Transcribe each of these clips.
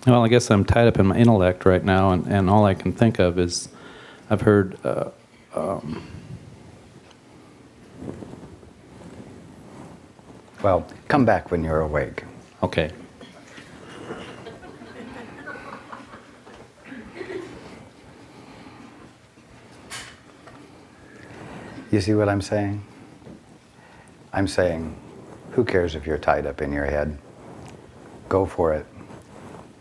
Well, I guess I'm tied up in my intellect right now, and all I can think of is I've heard. Well, come back when you're awake. Okay. You see what I'm saying? I'm saying, who cares if you're tied up in your head? Go for it.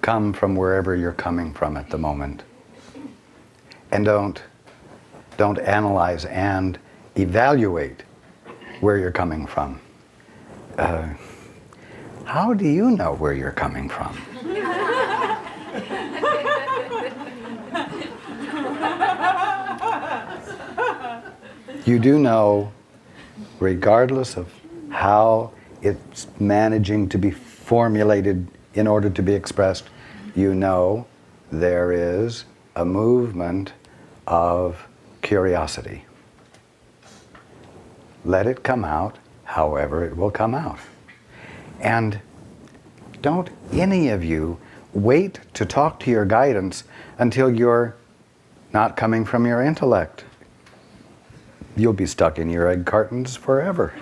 Come from wherever you're coming from at the moment. And don't analyze and evaluate where you're coming from. How do you know where you're coming from? You do know, regardless of how it's managing to be formulated in order to be expressed, you know there is a movement of curiosity. Let it come out however it will come out. And don't any of you wait to talk to your guidance until you're not coming from your intellect. You'll be stuck in your egg cartons forever.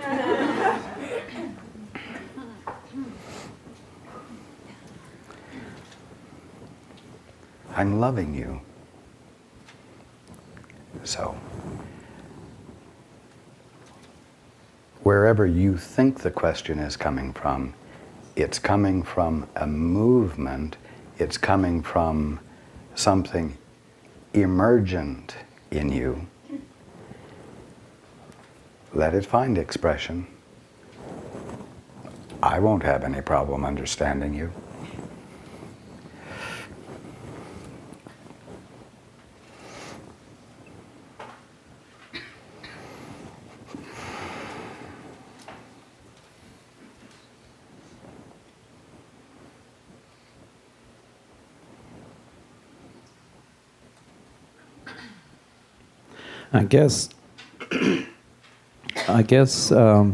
I'm loving you. So, wherever you think the question is coming from, it's coming from a movement, it's coming from something emergent in you. Let it find expression. I won't have any problem understanding you. I guess my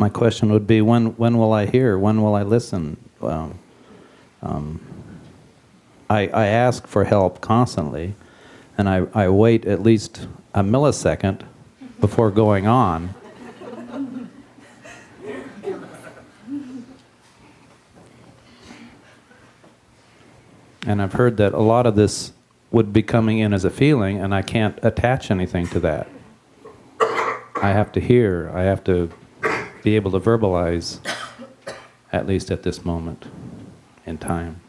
question would be, when will I hear? When will I listen? I ask for help constantly, and I wait at least a millisecond before going on. And I've heard that a lot of this would be coming in as a feeling, and I can't attach anything to that. I have to hear, I have to be able to verbalize, at least at this moment in time.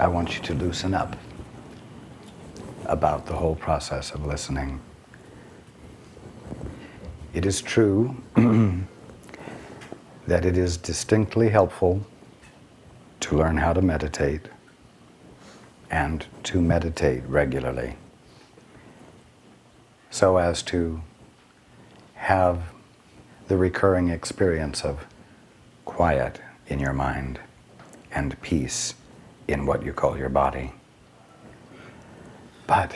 I want you to loosen up about the whole process of listening. It is true that it is distinctly helpful to learn how to meditate and to meditate regularly so as to have the recurring experience of quiet in your mind and peace in what you call your body. But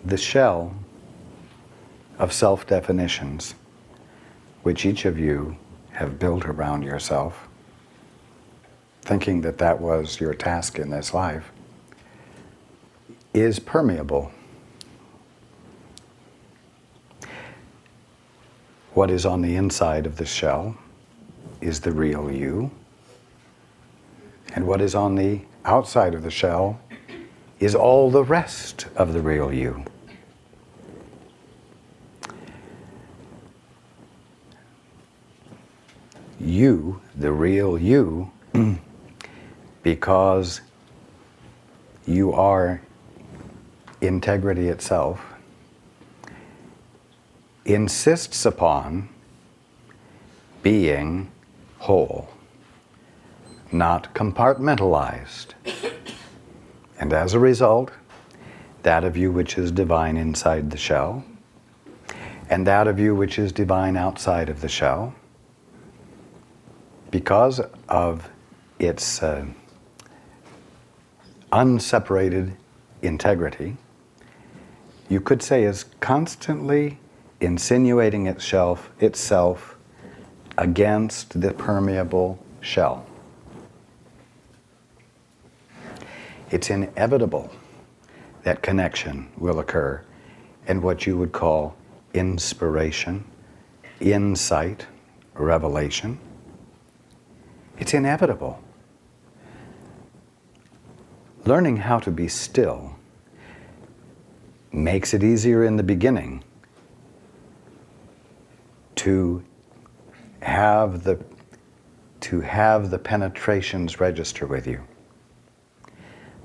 the shell of self-definitions which each of you have built around yourself, thinking that that was your task in this life, is permeable. What is on the inside of the shell is the real you, and what is on the outside of the shell is all the rest of the real you. You, the real you, because you are integrity itself, insists upon being whole, not compartmentalized. And as a result, that of you which is divine inside the shell, and that of you which is divine outside of the shell, because of its unseparated integrity, you could say is constantly insinuating itself against the permeable shell. It's inevitable that connection will occur and what you would call inspiration, insight, revelation. It's inevitable. Learning how to be still makes it easier in the beginning to have the penetrations register with you.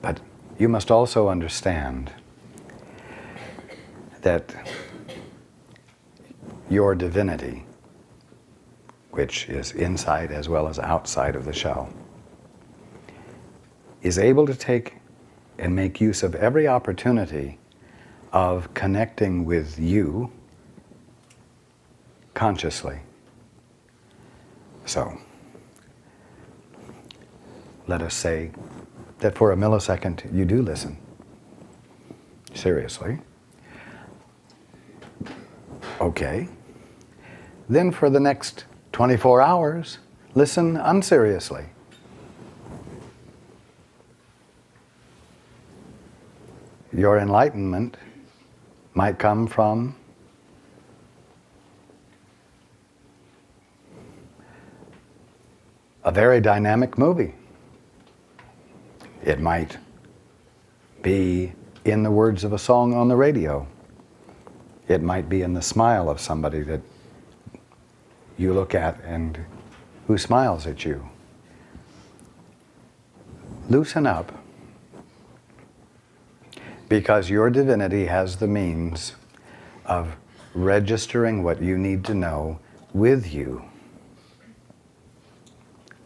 But you must also understand that your divinity, which is inside as well as outside of the shell, is able to take and make use of every opportunity of connecting with you consciously. So, let us say that for a millisecond you do listen. Seriously. Okay. Then for the next 24 hours, listen unseriously. Your enlightenment might come from a very dynamic movie. It might be in the words of a song on the radio. It might be in the smile of somebody that you look at and who smiles at you. Loosen up, because your divinity has the means of registering what you need to know with you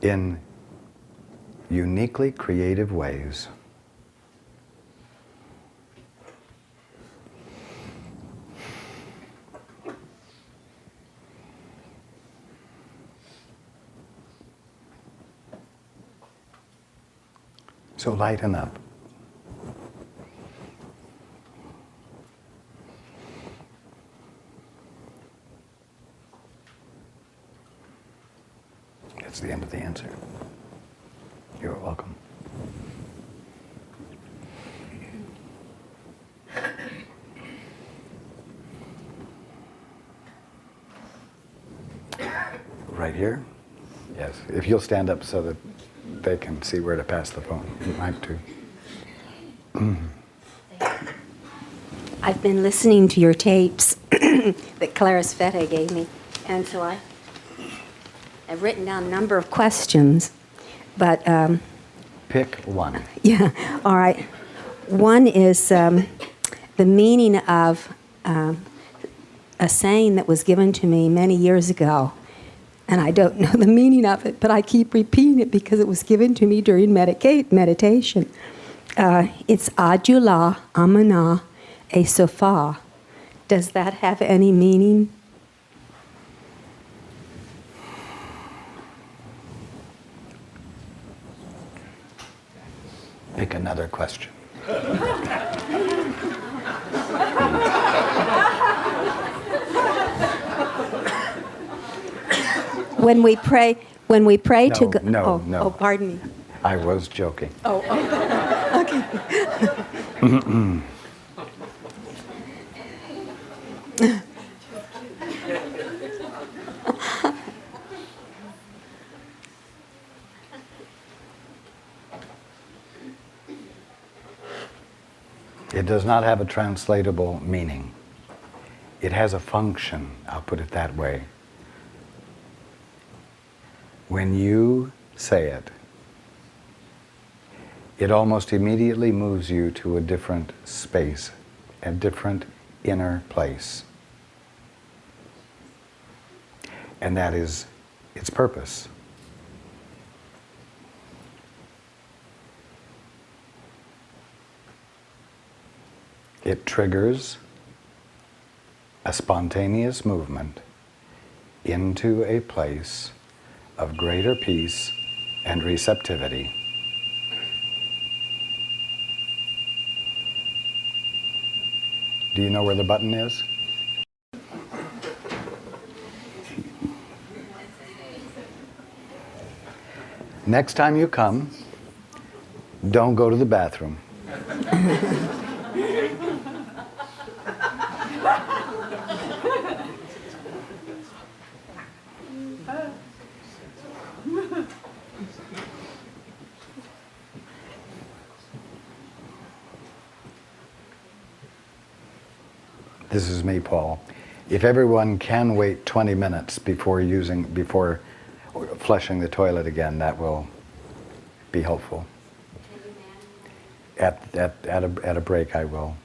in uniquely creative ways. So lighten up. That's the end of the answer. You're welcome. Right here? Yes. If you'll stand up so that they can see where to pass the phone. You might too. I've been listening to your tapes that Clarice Fete gave me, and so I've written down a number of questions, but Pick one. yeah, all right. One is the meaning of a saying that was given to me many years ago, and I don't know the meaning of it, but I keep repeating it because it was given to me during meditation. It's Adula Amana E Sofa. Does that have any meaning? Pick another question. When we pray to No, God. no, no. Oh, pardon me. I was joking. Oh, okay. It does not have a translatable meaning. It has a function, I'll put it that way. When you say it, it almost immediately moves you to a different space, a different inner place. And that is its purpose. It triggers a spontaneous movement into a place of greater peace and receptivity. Do you know where the button is? Next time you come, don't go to the bathroom. This is me, Paul. If everyone can wait 20 minutes before flushing the toilet again, that will be helpful. At a break, I will.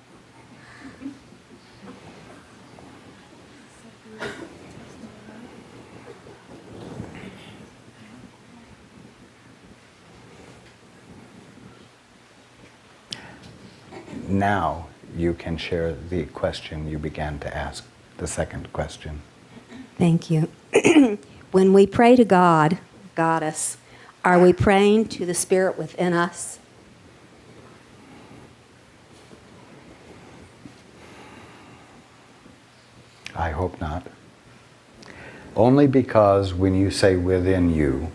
Now you can share the question you began to ask, the second question. Thank you. When we pray to God, Goddess, are we praying to the spirit within us? I hope not. Only because when you say within you,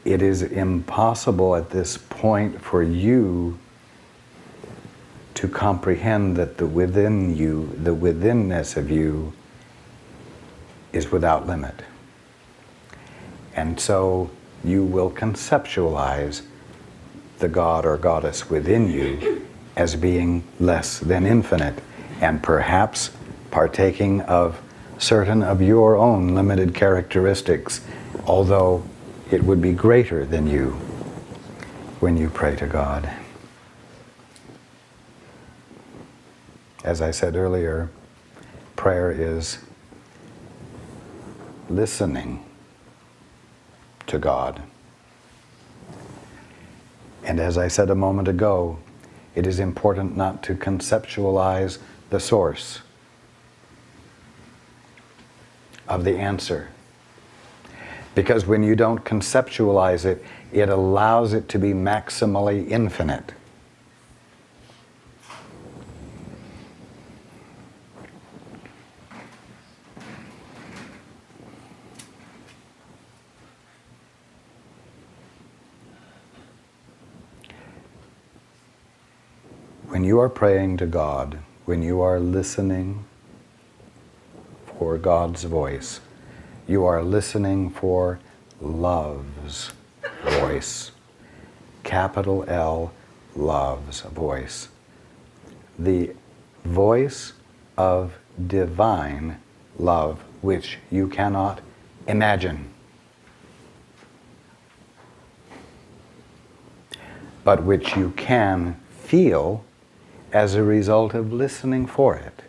it is impossible at this point for you to comprehend that the within you, the withinness of you, is without limit. And so you will conceptualize the God or goddess within you as being less than infinite, and perhaps partaking of certain of your own limited characteristics, although it would be greater than you when you pray to God. As I said earlier, prayer is listening to God. And as I said a moment ago, it is important not to conceptualize the source of the answer. Because when you don't conceptualize it, it allows it to be maximally infinite. When you are praying to God, when you are listening for God's voice, you are listening for love's voice. Capital L, love's voice. The voice of divine love, which you cannot imagine, but which you can feel as a result of listening for it.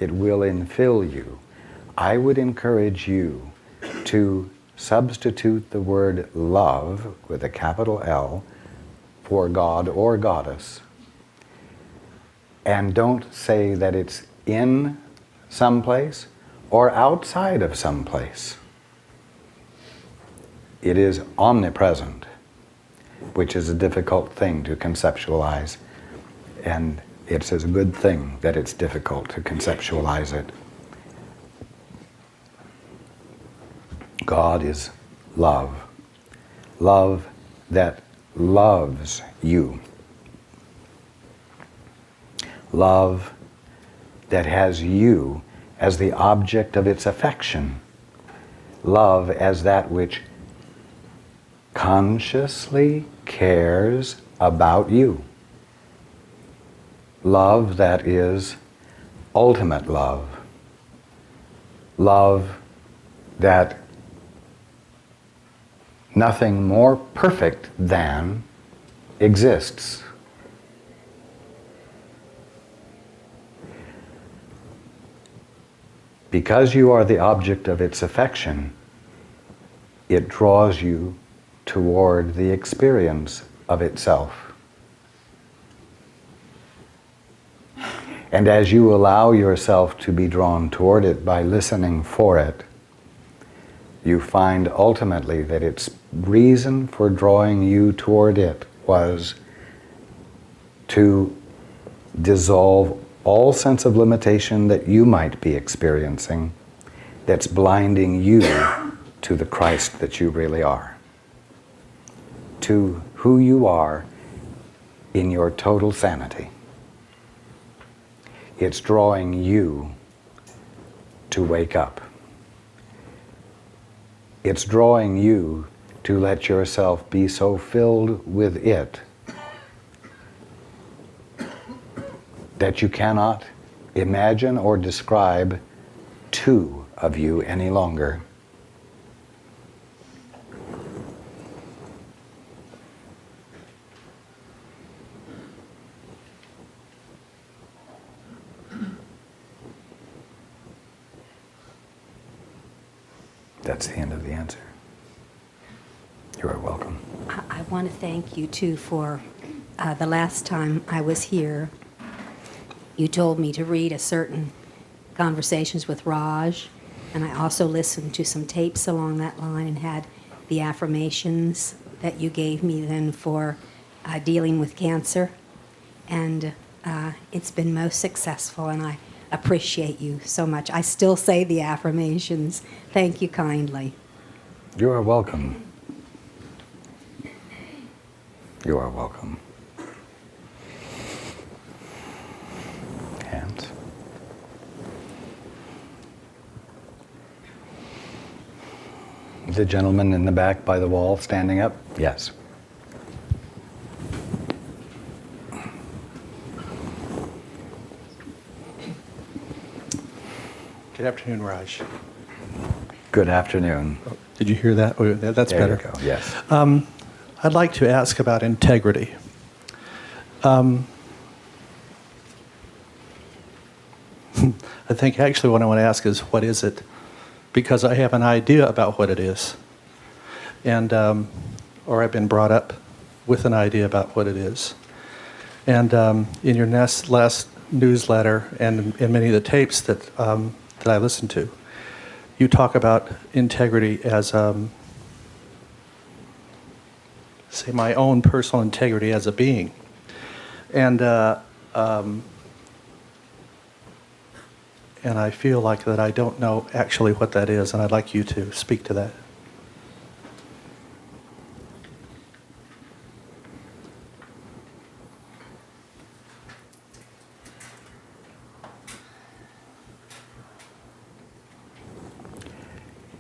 It will infill you. I would encourage you to substitute the word love with a capital L for God or goddess. And don't say that it's in some place or outside of some place. It is omnipresent, which is a difficult thing to conceptualize. And it's a good thing that it's difficult to conceptualize it. God is love. Love that loves you. Love that has you as the object of its affection. Love as that which consciously cares about you. Love that is ultimate love. Love that nothing more perfect than exists. Because you are the object of its affection, it draws you toward the experience of itself. And as you allow yourself to be drawn toward it by listening for it, you find ultimately that its reason for drawing you toward it was to dissolve all sense of limitation that you might be experiencing that's blinding you to the Christ that you really are, to who you are in your total sanity. It's drawing you to wake up. It's drawing you to let yourself be so filled with it that you cannot imagine or describe two of you any longer. That's the end of the answer. You are welcome. I want to thank you, too, for the last time I was here. You told me to read a certain conversations with Raj, and I also listened to some tapes along that line and had the affirmations that you gave me then for dealing with cancer. And it's been most successful, and I appreciate you so much. I still say the affirmations. Thank you kindly. You are welcome. You are welcome. Hands. The gentleman in the back by the wall standing up? Yes. Good afternoon, Raj. Good afternoon. Did you hear that? Oh, that's There better. you go. Yes. I'd like to ask about integrity. I think actually what I want to ask is, what is it? Because I have an idea about what it is. And, or I've been brought up with an idea about what it is. And in your last newsletter and in many of the tapes that I listen to, you talk about integrity as, say, my own personal integrity as a being. And I feel like that I don't know actually what that is, and I'd like you to speak to that.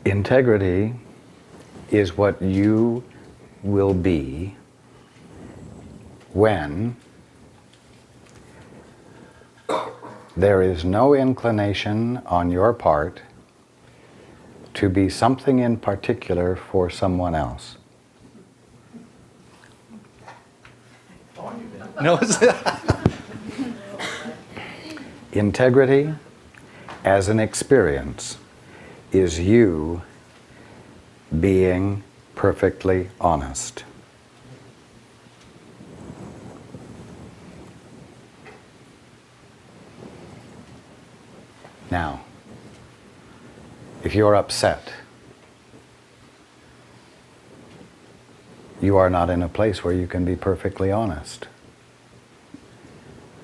Integrity is what you will be when there is no inclination on your part to be something in particular for someone else. No, Integrity as an experience is you being perfectly honest. Now, if you're upset, you are not in a place where you can be perfectly honest.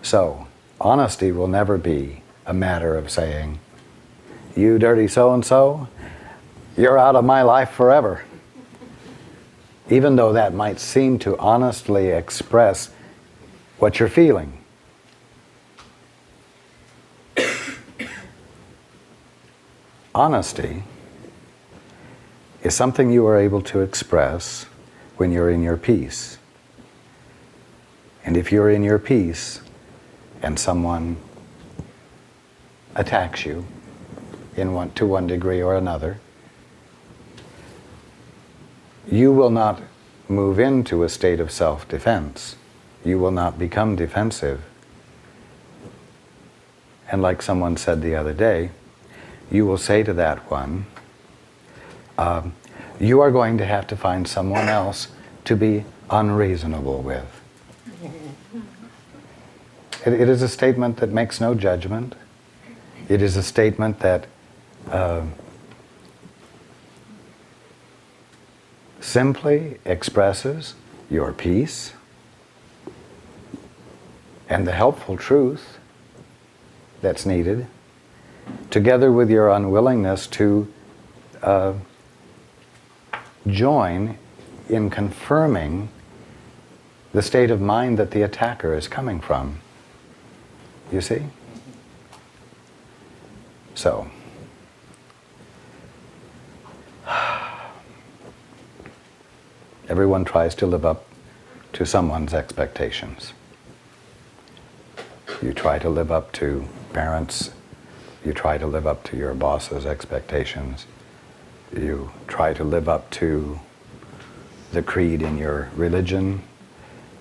So, honesty will never be a matter of saying, "You dirty so-and-so, you're out of my life forever." Even though that might seem to honestly express what you're feeling. Honesty is something you are able to express when you're in your peace. And if you're in your peace and someone attacks you to one degree or another, you will not move into a state of self-defense. You will not become defensive. And like someone said the other day, you will say to that one, you are going to have to find someone else to be unreasonable with. It is a statement that makes no judgment. It is a statement that simply expresses your peace and the helpful truth that's needed, together with your unwillingness to join in confirming the state of mind that the attacker is coming from. You see? So, everyone tries to live up to someone's expectations. You try to live up to parents. You try to live up to your boss's expectations. You try to live up to the creed in your religion.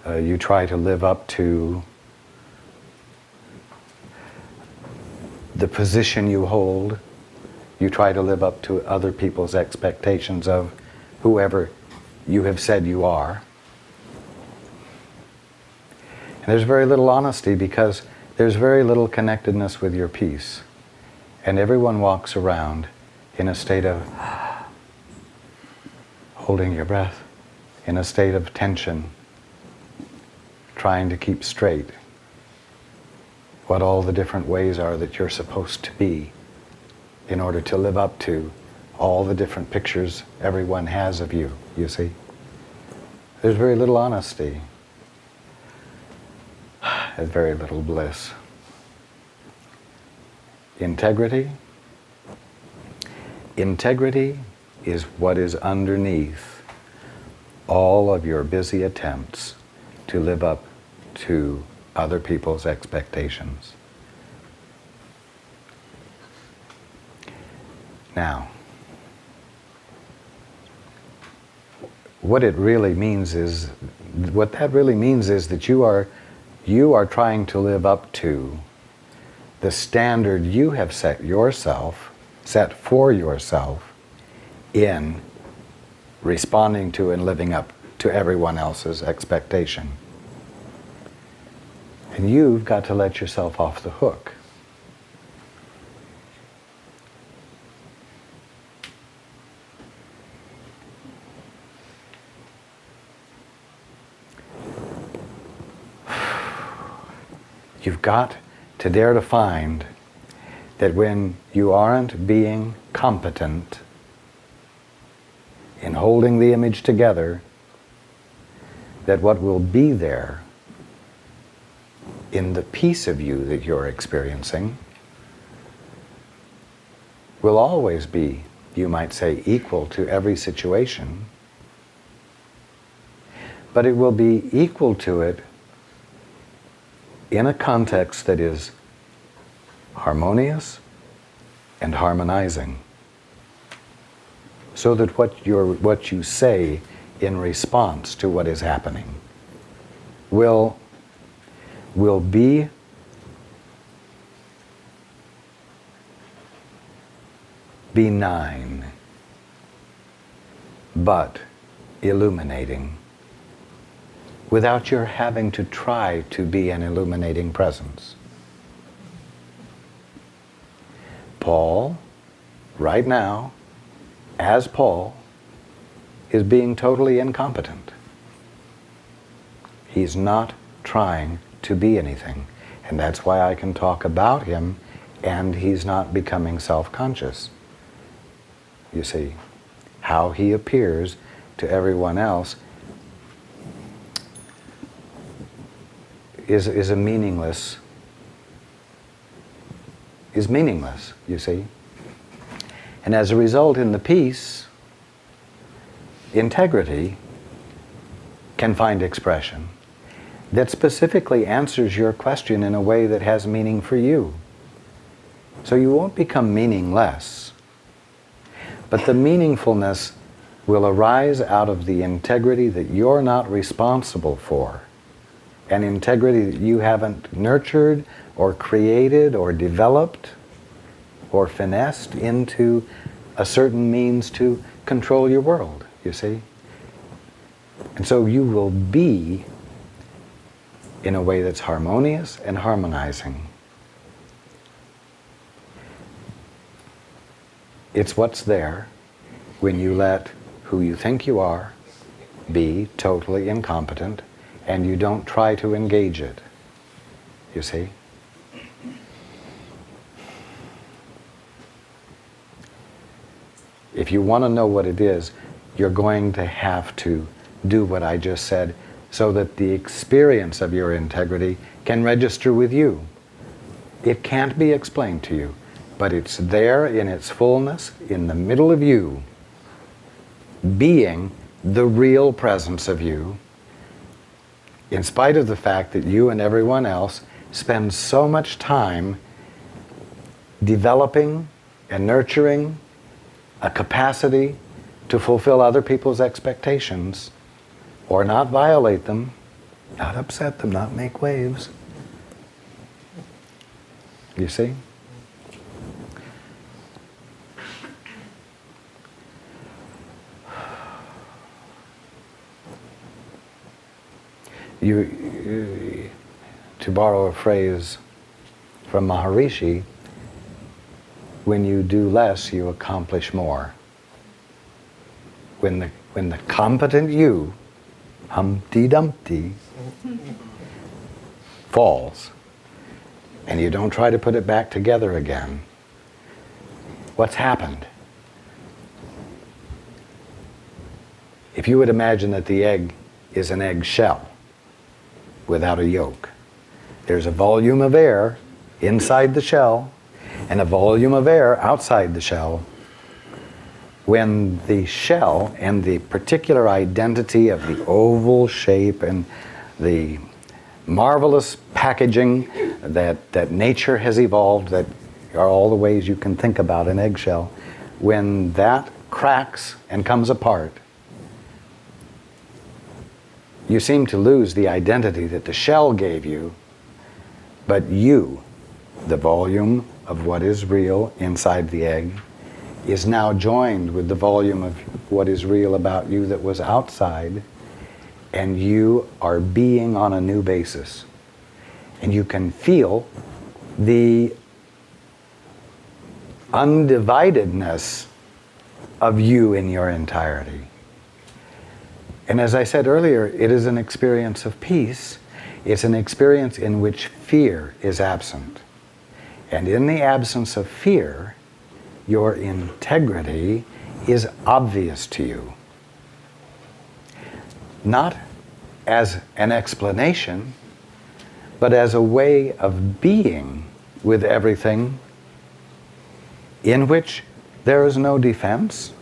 You try to live up to the position you hold. You try to live up to other people's expectations of whoever you have said you are. And there's very little honesty because there's very little connectedness with your peace. And everyone walks around in a state of holding your breath, in a state of tension, trying to keep straight what all the different ways are that you're supposed to be in order to live up to all the different pictures everyone has of you, you see. There's very little honesty. There's very little bliss. Integrity. Integrity is what is underneath all of your busy attempts to live up to other people's expectations. Now, what that really means is that you are trying to live up to the standard you have set for yourself in responding to and living up to everyone else's expectation. And you've got to let yourself off the hook. You've got to dare to find that when you aren't being competent in holding the image together, that what will be there in the piece of you that you're experiencing will always be, you might say, equal to every situation, but it will be equal to it in a context that is harmonious and harmonizing, so that what you say in response to what is happening will be benign, but illuminating, without your having to try to be an illuminating presence. Paul, right now, as Paul, is being totally incompetent. He's not trying to be anything. And that's why I can talk about him and he's not becoming self-conscious. You see, how he appears to everyone else is meaningless, you see. And as a result, in the peace, integrity can find expression that specifically answers your question in a way that has meaning for you. So you won't become meaningless, but the meaningfulness will arise out of the integrity that you're not responsible for, an integrity that you haven't nurtured or created or developed or finessed into a certain means to control your world, you see? And so you will be in a way that's harmonious and harmonizing. It's what's there when you let who you think you are be totally incompetent and you don't try to engage it. You see? If you want to know what it is, you're going to have to do what I just said so that the experience of your integrity can register with you. It can't be explained to you, but it's there in its fullness, in the middle of you, being the real presence of you, in spite of the fact that you and everyone else spend so much time developing and nurturing a capacity to fulfill other people's expectations or not violate them, not upset them, not make waves. You see? To borrow a phrase from Maharishi, when you do less, you accomplish more. When the competent you, Humpty Dumpty, falls, and you don't try to put it back together again, what's happened? If you would imagine that the egg is an egg shell without a yolk, there's a volume of air inside the shell and a volume of air outside the shell. When the shell and the particular identity of the oval shape and the marvelous packaging that nature has evolved, that are all the ways you can think about an eggshell, when that cracks and comes apart, you seem to lose the identity that the shell gave you, but you, the volume of what is real inside the egg, is now joined with the volume of what is real about you that was outside, and you are being on a new basis. And you can feel the undividedness of you in your entirety. And as I said earlier, it is an experience of peace. It's an experience in which fear is absent. And in the absence of fear, your integrity is obvious to you. Not as an explanation, but as a way of being with everything in which there is no defense,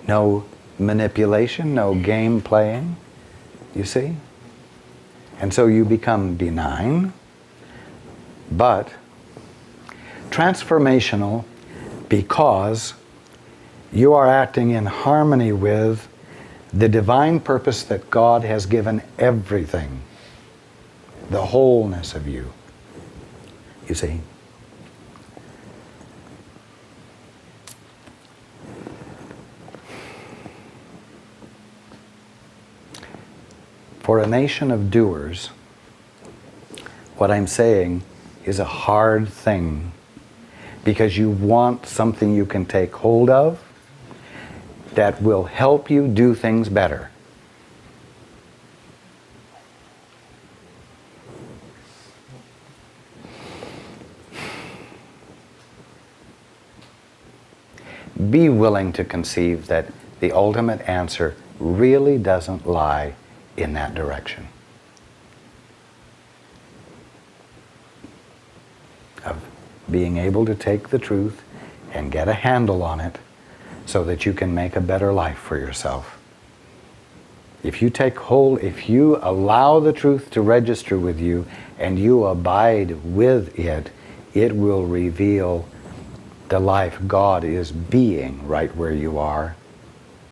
no manipulation, no game playing, you see? And so you become benign, but transformational, because you are acting in harmony with the divine purpose that God has given everything, the wholeness of you, you see? For a nation of doers, what I'm saying is a hard thing, because you want something you can take hold of that will help you do things better. Be willing to conceive that the ultimate answer really doesn't lie in that direction. Of being able to take the truth and get a handle on it so that you can make a better life for yourself. If you take hold, if you allow the truth to register with you and you abide with it, it will reveal the life God is being right where you are,